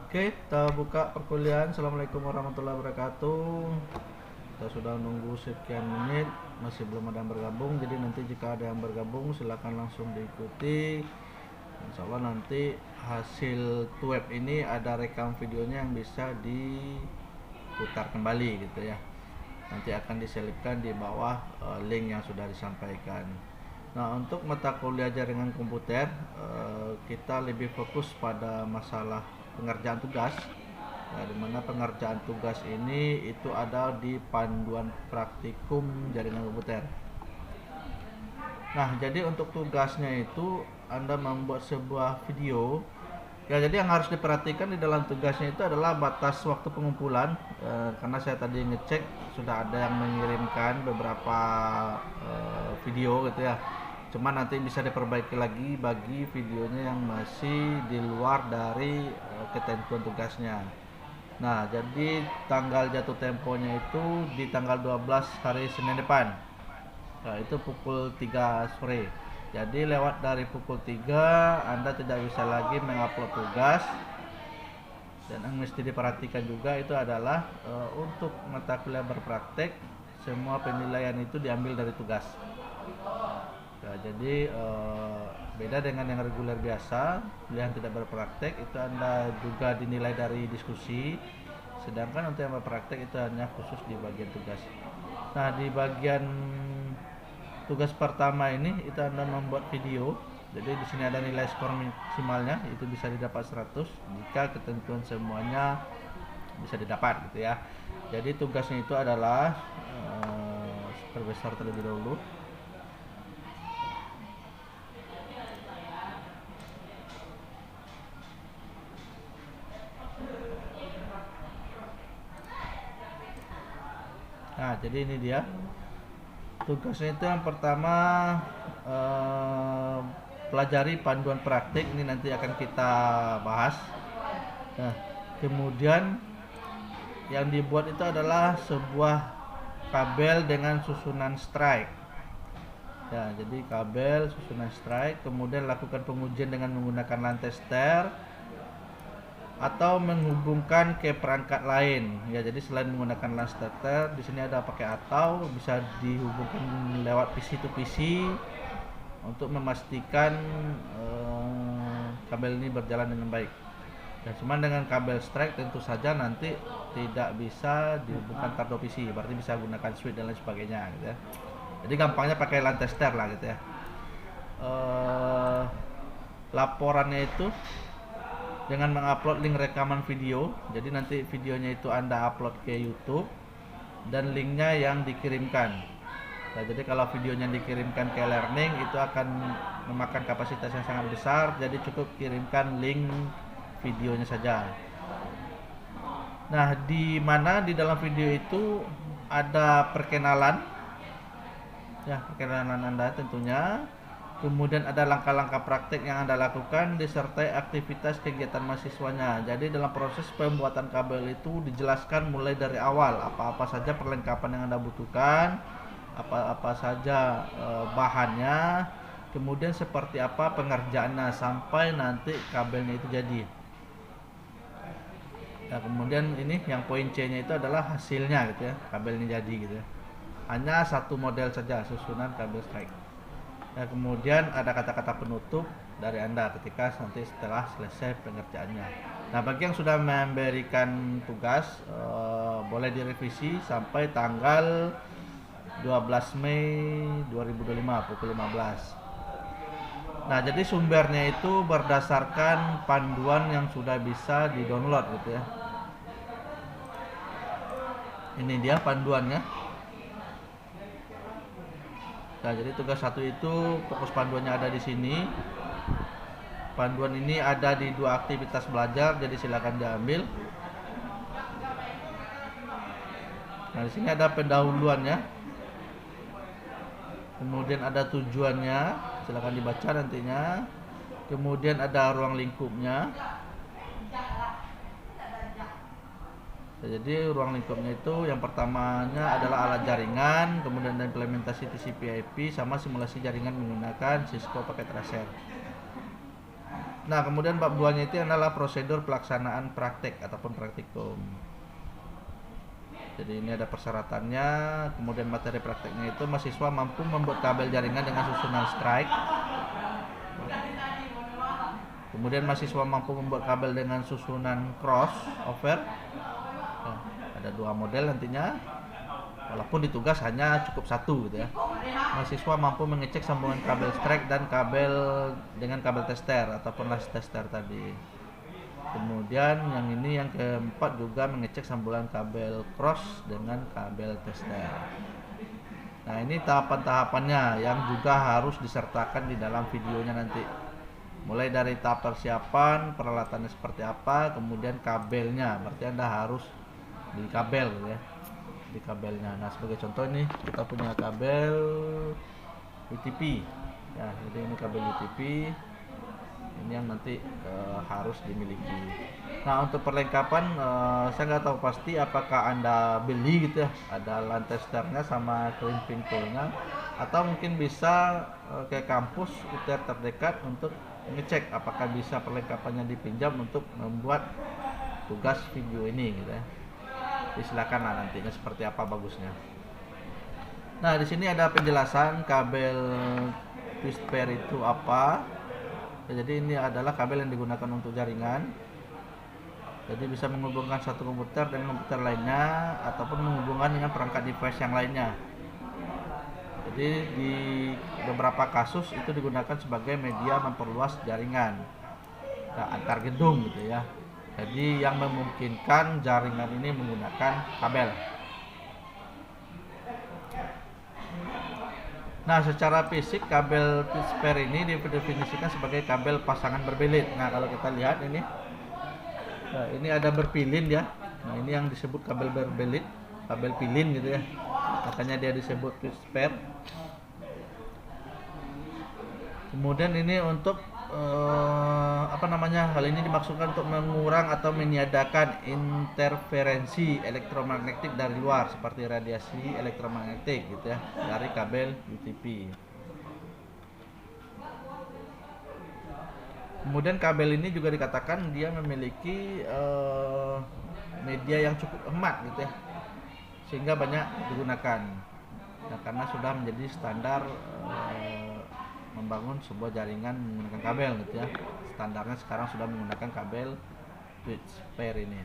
Oke, kita buka perkuliahan. Assalamualaikum warahmatullahi wabarakatuh. Kita sudah nunggu sekian menit, masih belum ada yang bergabung. Jadi nanti jika ada yang bergabung, silakan langsung diikuti. Insya Allah nanti hasil web ini ada rekam videonya yang bisa diputar kembali gitu ya. Nanti akan diselipkan di bawah link yang sudah disampaikan. Nah, untuk mata kuliah jaringan komputer, kita lebih fokus pada masalah pengerjaan tugas. Nah, di mana pengerjaan tugas ini itu ada di panduan praktikum jaringan komputer. Nah, jadi untuk tugasnya itu Anda membuat sebuah video. Ya, jadi yang harus diperhatikan di dalam tugasnya itu adalah batas waktu pengumpulan. Karena saya tadi ngecek sudah ada yang mengirimkan beberapa video gitu ya. Cuma nanti bisa diperbaiki lagi bagi videonya yang masih di luar dari ketentuan tugasnya. Nah, jadi tanggal jatuh temponya itu di tanggal 12 hari Senin depan. Nah, itu pukul 3 sore. Jadi lewat dari pukul 3 Anda tidak bisa lagi mengupload tugas. Dan yang mesti diperhatikan juga itu adalah untuk mata kuliah berpraktek, semua penilaian itu diambil dari tugas. Nah, jadi beda dengan yang reguler biasa, kuliah tidak berpraktek itu Anda juga dinilai dari diskusi, sedangkan untuk yang berpraktek itu hanya khusus di bagian tugas. Nah, di bagian tugas pertama ini itu Anda membuat video. Jadi di sini ada nilai skor maksimalnya, itu bisa didapat 100 jika ketentuan semuanya bisa didapat gitu ya. Jadi tugasnya itu adalah supervisor terlebih dahulu. Nah, jadi ini dia tugasnya itu. Yang pertama, pelajari panduan praktik, ini nanti akan kita bahas. Nah, kemudian yang dibuat itu adalah sebuah kabel dengan susunan strike. Ya, jadi kabel susunan strike, kemudian lakukan pengujian dengan menggunakan lantai setir atau menghubungkan ke perangkat lain. Ya, jadi selain menggunakan LAN starter, di sini ada pakai atau bisa dihubungkan lewat PC to PC untuk memastikan kabel ini berjalan dengan baik. Dan cuma dengan kabel strike tentu saja nanti tidak bisa dihubungkan kartu PC, berarti bisa gunakan switch dan lain sebagainya gitu ya. Jadi gampangnya pakai LAN tester lah gitu ya. Laporannya itu dengan mengupload link rekaman video. Jadi nanti videonya itu Anda upload ke YouTube dan linknya yang dikirimkan. Nah, jadi kalau videonya dikirimkan ke learning itu akan memakan kapasitas yang sangat besar, jadi cukup kirimkan link videonya saja. Nah, di mana di dalam video itu ada perkenalan, ya perkenalan Anda tentunya. Kemudian ada langkah-langkah praktik yang Anda lakukan disertai aktivitas kegiatan mahasiswanya. Jadi dalam proses pembuatan kabel itu dijelaskan mulai dari awal apa-apa saja perlengkapan yang Anda butuhkan, apa-apa saja bahannya, kemudian seperti apa pengerjaannya sampai nanti kabelnya itu jadi. Nah, kemudian ini yang poin C-nya itu adalah hasilnya gitu ya, kabel ini jadi gitu ya. Hanya satu model saja susunan kabel strike. Nah, kemudian ada kata-kata penutup dari Anda ketika nanti setelah selesai pengerjaannya. Nah, bagi yang sudah memberikan tugas boleh direvisi sampai tanggal 12 Mei 2025 pukul 15. Nah, jadi sumbernya itu berdasarkan panduan yang sudah bisa di-download gitu ya. Ini dia panduannya. Nah, jadi tugas 1 itu fokus panduannya ada di sini. Panduan ini ada di 2 aktivitas belajar, jadi silakan diambil. Nah, di sini ada pendahuluannya. Kemudian ada tujuannya, silakan dibaca nantinya. Kemudian ada ruang lingkupnya. Jadi ruang lingkupnya itu yang pertamanya adalah alat jaringan, kemudian ada implementasi TCP/IP sama simulasi jaringan menggunakan Cisco Packet Tracer. Nah, kemudian bab 2-nya itu adalah prosedur pelaksanaan praktek ataupun praktikum. Jadi ini ada persyaratannya, kemudian materi prakteknya itu mahasiswa mampu membuat kabel jaringan dengan susunan strike. Kemudian mahasiswa mampu membuat kabel dengan susunan cross over. Nah, ada 2 model nantinya. Walaupun di tugas hanya cukup 1 gitu ya. Mahasiswa mampu mengecek sambungan kabel strike dan kabel dengan kabel tester ataupun las tester tadi. Kemudian yang ini yang keempat juga mengecek sambungan kabel cross dengan kabel tester. Nah, ini tahapan-tahapannya yang juga harus disertakan di dalam videonya nanti. Mulai dari tahap persiapan, peralatannya seperti apa, kemudian kabelnya. Berarti Anda harus beli kabel gitu ya. Di kabelnya. Nah, sebagai contoh ini kita punya kabel UTP. Ya, jadi ini kabel UTP. Ini yang nanti harus dimiliki. Nah, untuk perlengkapan saya nggak tahu pasti apakah Anda beli gitu ya, ada LAN testernya sama clamping toolnya, atau mungkin bisa ke kampus UTR terdekat untuk ngecek apakah bisa perlengkapannya dipinjam untuk membuat tugas video ini gitu ya. Silakan lah nantinya seperti apa bagusnya. Nah, di sini ada penjelasan kabel twist pair itu apa. Ya, jadi ini adalah kabel yang digunakan untuk jaringan. Jadi bisa menghubungkan satu komputer dengan komputer lainnya ataupun menghubungkan dengan perangkat device yang lainnya. Jadi di beberapa kasus itu digunakan sebagai media memperluas jaringan antar gedung gitu ya. Jadi yang memungkinkan jaringan ini menggunakan kabel. Nah, secara fisik kabel twist pair ini didefinisikan sebagai kabel pasangan berbelit. Nah, kalau kita lihat ini, nah, ini ada berpilin ya. Nah, ini yang disebut kabel berbelit, kabel pilin gitu ya. Makanya dia disebut twist pair. Kemudian ini untuk hal ini dimaksudkan untuk mengurang atau meniadakan interferensi elektromagnetik dari luar seperti radiasi elektromagnetik gitu ya dari kabel UTP. Kemudian kabel ini juga dikatakan dia memiliki media yang cukup hemat gitu ya, sehingga banyak digunakan. Nah, karena sudah menjadi standar membangun sebuah jaringan menggunakan kabel gitu ya. Standarnya sekarang sudah menggunakan kabel twist pair ini.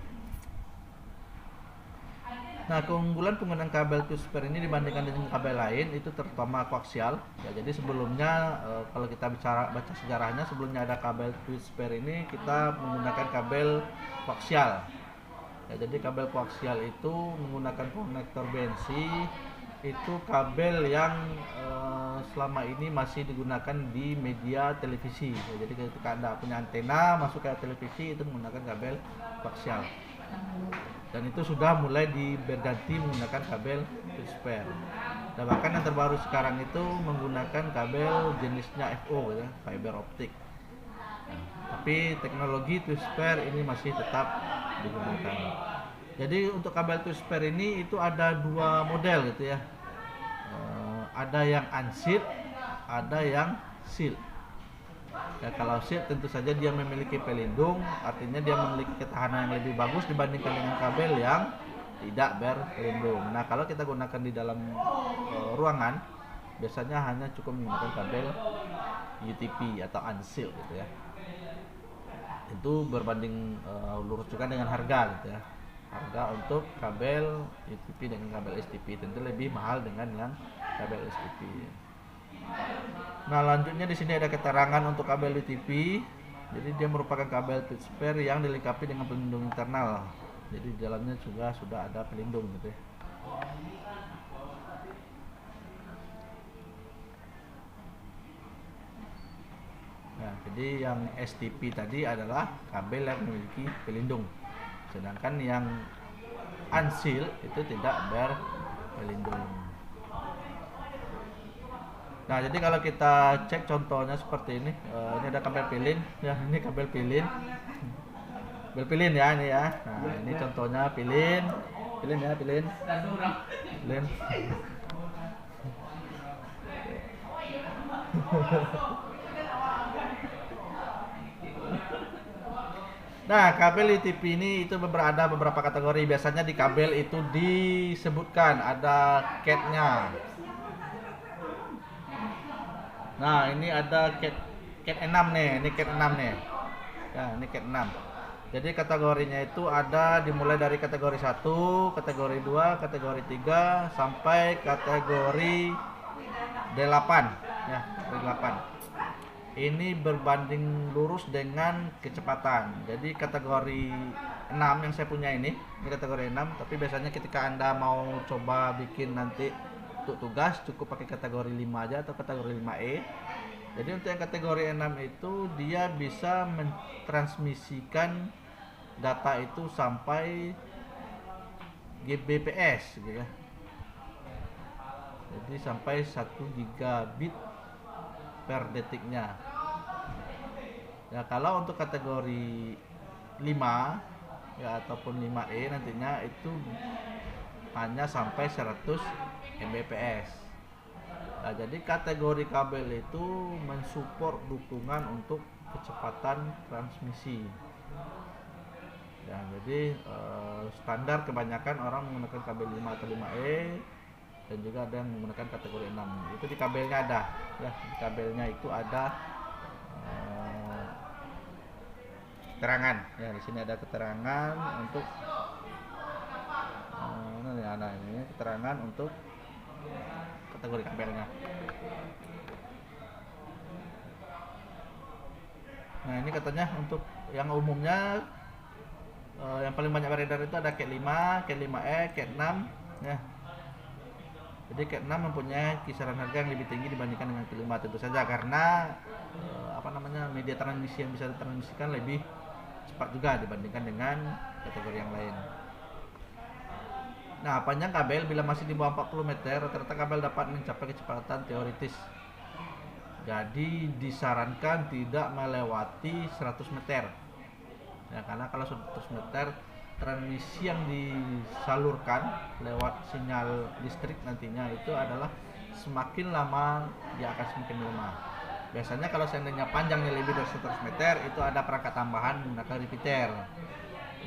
Nah, keunggulan penggunaan kabel twist pair ini dibandingkan dengan kabel lain itu terutama koaksial. Ya, jadi sebelumnya kalau kita bicara baca sejarahnya, sebelumnya ada kabel twist pair ini kita menggunakan kabel koaksial. Ya, jadi kabel koaksial itu menggunakan konektor BNC. Itu kabel yang selama ini masih digunakan di media televisi. Jadi ketika Anda punya antena masuk ke televisi itu menggunakan kabel koaksial. Dan itu sudah mulai berganti menggunakan kabel twist pair. Dan bahkan yang terbaru sekarang itu menggunakan kabel jenisnya FO ya, fiber optik. Tapi teknologi twist pair ini masih tetap digunakan. Jadi untuk kabel twist pair ini itu ada 2 model gitu ya. Ada yang unsealed, ada yang sealed. Ya, kalau sealed tentu saja dia memiliki pelindung, artinya dia memiliki ketahanan yang lebih bagus dibandingkan dengan kabel yang tidak berpelindung. Nah, kalau kita gunakan di dalam ruangan, biasanya hanya cukup menggunakan kabel UTP atau unsealed gitu ya. Itu berbanding lurus juga dengan harga gitu ya. Harga untuk kabel UTP dengan kabel STP tentu lebih mahal dengan yang kabel STP. Nah, lanjutnya di sini ada keterangan untuk kabel UTP. Jadi dia merupakan kabel twist pair yang dilengkapi dengan pelindung internal. Jadi di dalamnya juga sudah ada pelindung gitu ya. Nah, jadi yang STP tadi adalah kabel yang memiliki pelindung. Sedangkan yang unsealed itu tidak berpelindung. Nah, jadi kalau kita cek contohnya seperti ini, ini ada kabel pilin, ya ini kabel pilin, kabel pilin ya ini ya. Nah, ini contohnya pilin, pilin ya pilin, pilin. Nah, kabel UTP ini itu ada beberapa kategori. Biasanya di kabel itu disebutkan ada cat-nya. Nah, ini ada cat 6 nih, ini cat 6 nih. Ya, ini cat 6. Jadi kategorinya itu ada dimulai dari kategori 1, kategori 2, kategori 3 sampai kategori D8 ya, D8. Ini berbanding lurus dengan kecepatan. Jadi kategori 6 yang saya punya ini kategori 6, tapi biasanya ketika Anda mau coba bikin nanti untuk tugas cukup pakai kategori 5 aja atau kategori 5E. Jadi untuk yang kategori 6 itu dia bisa mentransmisikan data itu sampai Gbps gitu ya. Jadi sampai 1 gigabit per detiknya. Ya, kalau untuk kategori 5 ya ataupun 5E nantinya itu hanya sampai 100 Mbps. Nah, jadi kategori kabel itu mensupport dukungan untuk kecepatan transmisi. Ya, jadi standar kebanyakan orang menggunakan kabel 5 atau 5E dan juga ada yang menggunakan kategori 6. Itu di kabelnya ada, ya di kabelnya itu ada keterangan. Ya, di sini ada keterangan untuk ini keterangan untuk kategori kabelnya. Nah, ini katanya untuk yang umumnya yang paling banyak beredar itu ada cat 5, cat 5E, cat 6 ya. Jadi cat 6 mempunyai kisaran harga yang lebih tinggi dibandingkan dengan cat 5 tentu saja karena media transmisi yang bisa ditransmisikan lebih cepat juga dibandingkan dengan kategori yang lain. Nah, panjang kabel bila masih di bawah 40 meter, rata-rata kabel dapat mencapai kecepatan teoritis. Jadi disarankan tidak melewati 100 meter. Ya, karena kalau 100 meter transmisi yang disalurkan lewat sinyal listrik nantinya itu adalah semakin lama dia akan semakin lemah. Biasanya kalau seandainya panjangnya lebih dari 100 meter itu ada perangkat tambahan menggunakan repeater.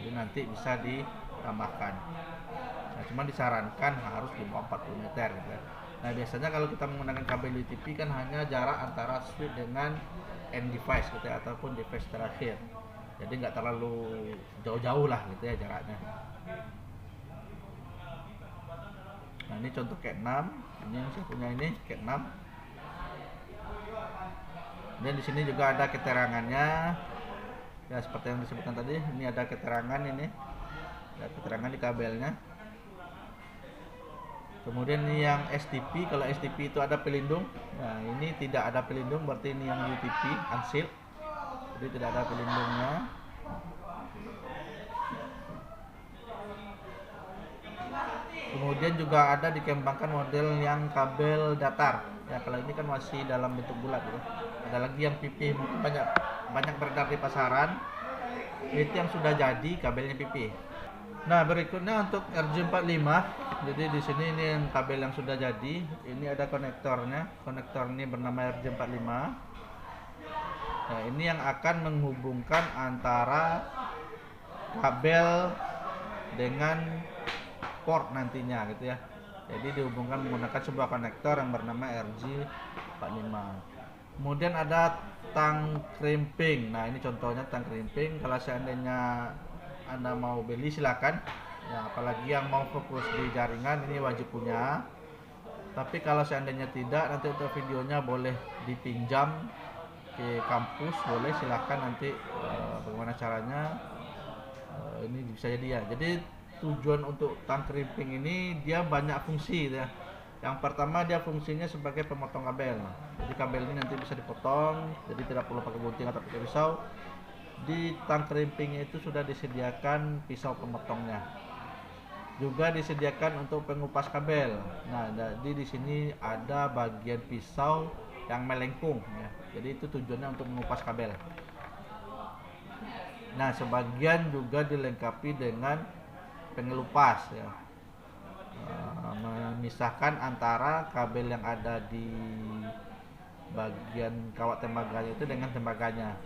Jadi nanti bisa ditambahkan. Nah, cuma disarankan harus di bawah 40 meter gitu ya. Nah, biasanya kalau kita menggunakan kabel UTP kan hanya jarak antara switch dengan end device gitu ya, ataupun device terakhir. Jadi nggak terlalu jauh-jauh lah gitu ya jaraknya. Nah, ini contoh cat 6. Ini yang saya punya ini cat 6. Dan di sini juga ada keterangannya. Ya, seperti yang disebutkan tadi, ini ada keterangan ini. Ada keterangan di kabelnya. Kemudian ini yang STP, kalau STP itu ada pelindung. Nah, ini tidak ada pelindung, berarti ini yang UTP, unsealed. Jadi tidak ada pelindungnya. Kemudian juga ada dikembangkan model yang kabel datar. Ya, kalau ini kan masih dalam bentuk bulat ya. Ada lagi yang PP, mungkin banyak beredar di pasaran. Itu yang sudah jadi kabelnya PP. Nah, berikutnya untuk RJ45. Jadi di sini ini yang kabel yang sudah jadi. Ini ada konektornya. Konektor ini bernama RJ45. Nah, ini yang akan menghubungkan antara kabel dengan port nantinya gitu ya. Jadi dihubungkan menggunakan sebuah konektor yang bernama RJ45. Kemudian ada tang crimping. Nah, ini contohnya tang crimping. Kalau seandainya Anda mau beli silakan. Ya, apalagi yang mau fokus di jaringan ini wajib punya. Tapi kalau seandainya tidak, nanti untuk videonya boleh dipinjam ke kampus, boleh silakan nanti bagaimana caranya. Ini bisa jadi ya. Jadi tujuan untuk tang crimping ini dia banyak fungsi ya. Yang pertama dia fungsinya sebagai pemotong kabel. Jadi kabel ini nanti bisa dipotong, jadi tidak perlu pakai gunting atau pakai pisau. Di tang crimping itu sudah disediakan pisau pemotongnya. Juga disediakan untuk pengupas kabel. Nah, jadi di sini ada bagian pisau yang melengkung ya. Jadi itu tujuannya untuk mengupas kabel. Nah, sebagian juga dilengkapi dengan pengelupas ya. Memisahkan antara kabel yang ada di bagian kawat tembaganya itu dengan tembaganya.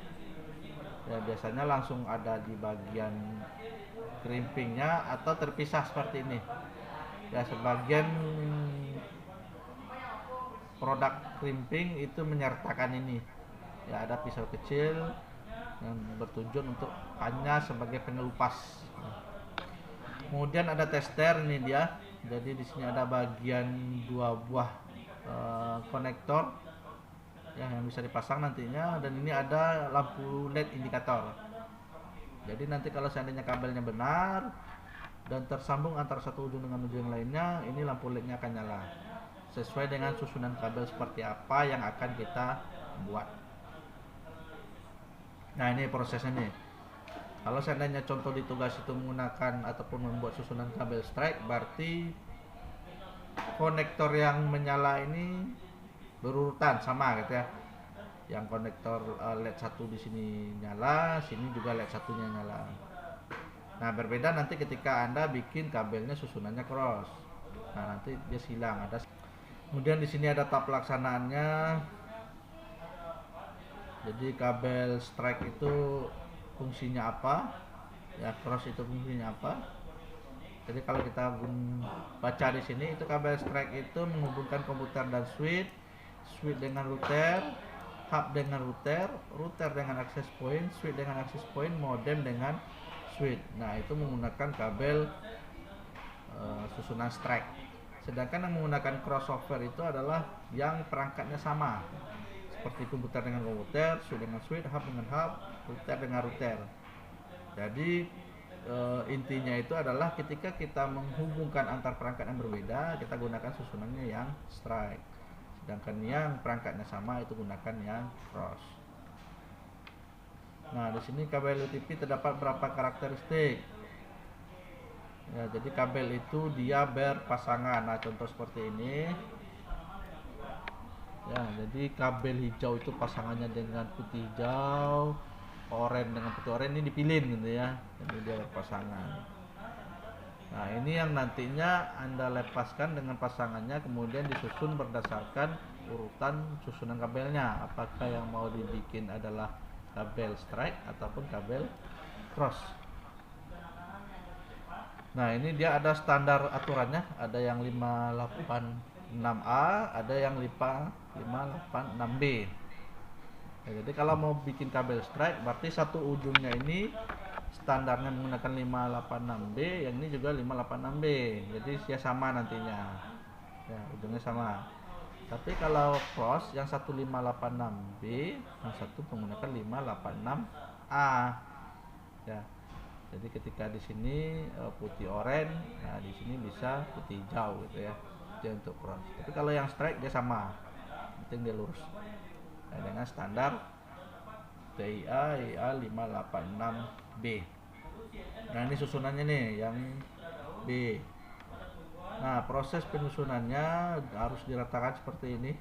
Ya, biasanya langsung ada di bagian crimpingnya atau terpisah seperti ini. Ya, sebagian produk crimping itu menyertakan ini. Ya, ada pisau kecil yang bertujuan untuk hanya sebagai pengelupas. Kemudian ada tester, ini dia. Jadi di sini ada bagian 2 buah konektor yang bisa dipasang nantinya, dan ini ada lampu LED indikator. Jadi nanti kalau seandainya kabelnya benar dan tersambung antara satu ujung dengan ujung yang lainnya, ini lampu LED-nya akan nyala sesuai dengan susunan kabel seperti apa yang akan kita buat. Nah, ini prosesnya nih. Kalau seandainya contoh di tugas itu menggunakan ataupun membuat susunan kabel strike, berarti konektor yang menyala ini berurutan sama gitu ya. Yang konektor LED 1 di sini nyala, sini juga LED satunya nyala. Nah, berbeda nanti ketika Anda bikin kabelnya susunannya cross. Nah, nanti dia hilang ada. Kemudian di sini ada tab pelaksanaannya. Jadi kabel strike itu fungsinya apa? Ya, cross itu fungsinya apa? Jadi kalau kita baca di sini, itu kabel strike itu menghubungkan komputer dan switch, switch dengan router, hub dengan router, router dengan access point, switch dengan access point, modem dengan switch. Nah, itu menggunakan kabel susunan strike. Sedangkan yang menggunakan crossover itu adalah yang perangkatnya sama, seperti komputer dengan komputer, switch dengan switch, hub dengan hub, router dengan router. Jadi intinya itu adalah ketika kita menghubungkan antar perangkat yang berbeda, kita gunakan susunannya yang strike. Sedangkan yang perangkatnya sama itu gunakan yang cross. Nah, di sini kabel UTP terdapat berapa karakteristik. Ya, jadi kabel itu dia berpasangan. Nah, contoh seperti ini. Ya, jadi kabel hijau itu pasangannya dengan putih hijau, oranye dengan putih oranye, ini dipilih gitu ya. Jadi dia berpasangan. Nah, ini yang nantinya Anda lepaskan dengan pasangannya, kemudian disusun berdasarkan urutan susunan kabelnya. Apakah yang mau dibikin adalah kabel strike ataupun kabel cross. Nah, ini dia ada standar aturannya, ada yang 586A, ada yang 586B. Ya, jadi kalau mau bikin kabel strike, berarti satu ujungnya ini standarnya menggunakan 586B, yang ini juga 586B. Jadi dia sama nantinya. Ya, ujungnya sama. Tapi kalau cross, yang satu 586B, yang satu menggunakan 586A. Ya. Jadi ketika di sini putih oranye, nah di sini bisa putih hijau gitu ya. Itu untuk cross. Tapi kalau yang strike dia sama, penting dia lurus. Nah, dengan standar TIA IA 586B. Nah, ini susunannya nih yang B. Nah, proses penyusunannya harus diratakan seperti ini.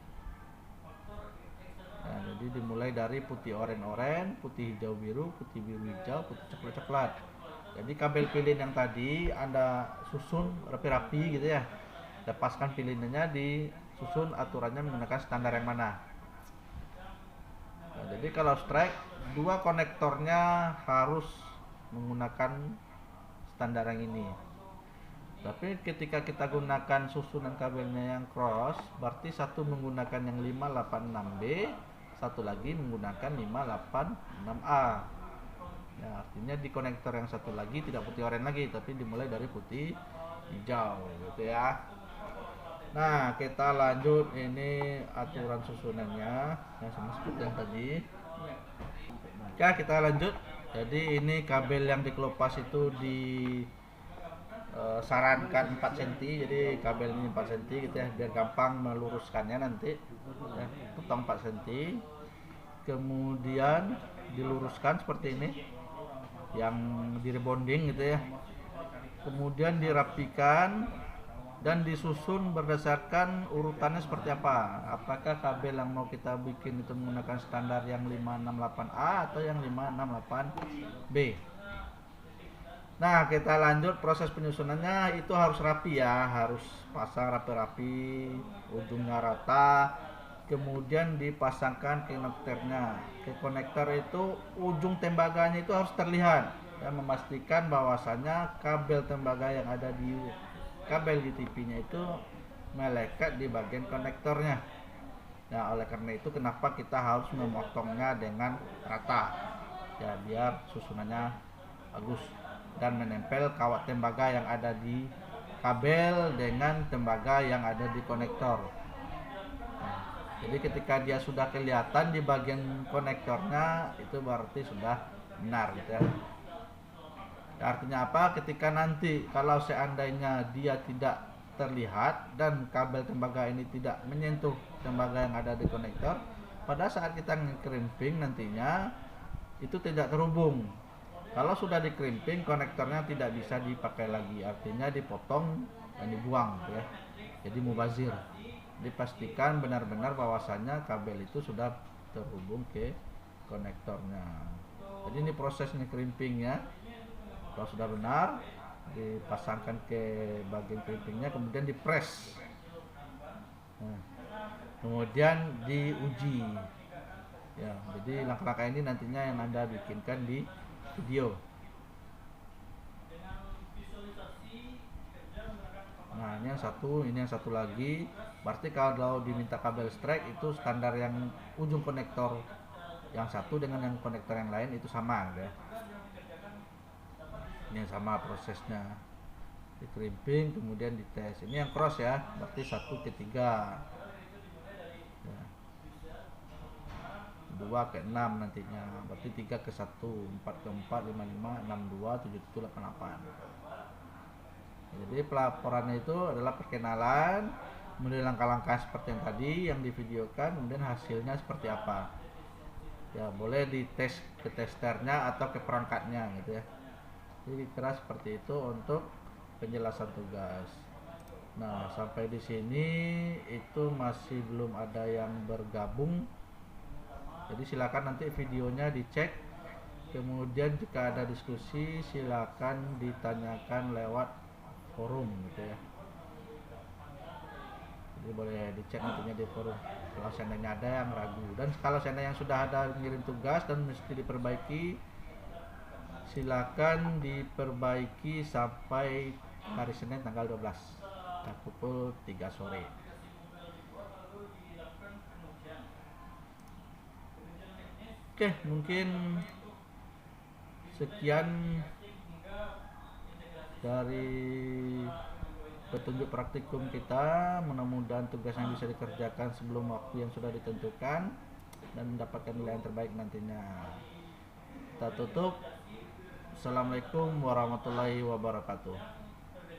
Nah, jadi dimulai dari putih oranye, putih hijau biru, putih biru hijau, putih coklat coklat. Jadi kabel pilin yang tadi Anda susun rapi-rapi gitu ya. Lepaskan pilinnya, disusun aturannya menggunakan standar yang mana. Nah, jadi kalau strike, dua konektornya harus menggunakan standar yang ini. Tapi ketika kita gunakan susunan kabelnya yang cross, berarti satu menggunakan yang 586B, satu lagi menggunakan 586A. Ya, artinya di konektor yang satu lagi tidak putih oranye lagi, tapi dimulai dari putih hijau gitu ya. Nah, kita lanjut, ini aturan susunannya yang sama seperti yang tadi. Ya, kita lanjut. Jadi ini kabel yang dikelupas itu disarankan 4 cm. Jadi kabel ini 4 cm gitu ya, biar gampang meluruskannya nanti. Ya, potong 4 cm. Kemudian diluruskan seperti ini, yang di rebonding gitu ya. Kemudian dirapikan dan disusun berdasarkan urutannya seperti apa. Apakah kabel yang mau kita bikin itu menggunakan standar yang 568A atau yang 568B. Nah, kita lanjut proses penyusunannya. Itu harus rapi ya, harus pasang rapi-rapi, ujungnya rata. kemudian dipasangkan ke konektornya. Ke konektor itu ujung tembaganya itu harus terlihat dan memastikan bahwasannya kabel tembaga yang ada di kabel GTP-nya itu melekat di bagian konektornya. Nah, oleh karena itu kenapa kita harus memotongnya dengan rata, ya biar susunannya bagus dan menempel kawat tembaga yang ada di kabel dengan tembaga yang ada di konektor. Nah, jadi ketika dia sudah kelihatan di bagian konektornya, itu berarti sudah benar gitu ya. Artinya apa? Ketika nanti kalau seandainya dia tidak terlihat dan kabel tembaga ini tidak menyentuh tembaga yang ada di konektor, pada saat kita ngekrimping nantinya itu tidak terhubung. Kalau sudah dikrimping, konektornya tidak bisa dipakai lagi, artinya dipotong dan dibuang ya. Jadi mubazir. Dipastikan benar-benar bahwasannya kabel itu sudah terhubung ke konektornya. Jadi ini proses ngekrimpingnya. Kalau sudah benar, dipasangkan ke bagian crimpingnya, kemudian dipres. Nah, kemudian diuji. Ya, jadi langkah-langkah ini nantinya yang Anda bikinkan di video. Nah, ini yang satu lagi. Berarti kalau diminta kabel strike itu standar yang ujung konektor yang satu dengan yang konektor yang lain itu sama ya. Ini sama prosesnya, dikrimping kemudian dites. Ini yang cross ya, berarti 1 ke 3 ya. 2 ke 6 nantinya, berarti 3 ke 1, 4 ke 4, 5, 5, 6, 2, 7, 8, 8. Jadi pelaporannya itu adalah perkenalan, kemudian langkah-langkah seperti yang tadi yang divideokan, kemudian hasilnya seperti apa ya. Boleh dites ke testernya atau ke perangkatnya gitu ya. Jadi kira seperti itu untuk penjelasan tugas. Nah, sampai di sini itu masih belum ada yang bergabung. Jadi silakan nanti videonya dicek. Kemudian jika ada diskusi silakan ditanyakan lewat forum gitu ya. Jadi boleh dicek nantinya di forum kalau seandainya ada yang ragu. Dan kalau seandainya yang sudah ada ngirim tugas dan mesti diperbaiki, silakan diperbaiki sampai hari Senin tanggal 12 pukul 3 sore. Oke, mungkin sekian dari petunjuk praktikum kita. Mudah-mudahan tugasnya bisa dikerjakan sebelum waktu yang sudah ditentukan dan mendapatkan nilai yang terbaik nantinya. Kita tutup. Assalamualaikum warahmatullahi wabarakatuh.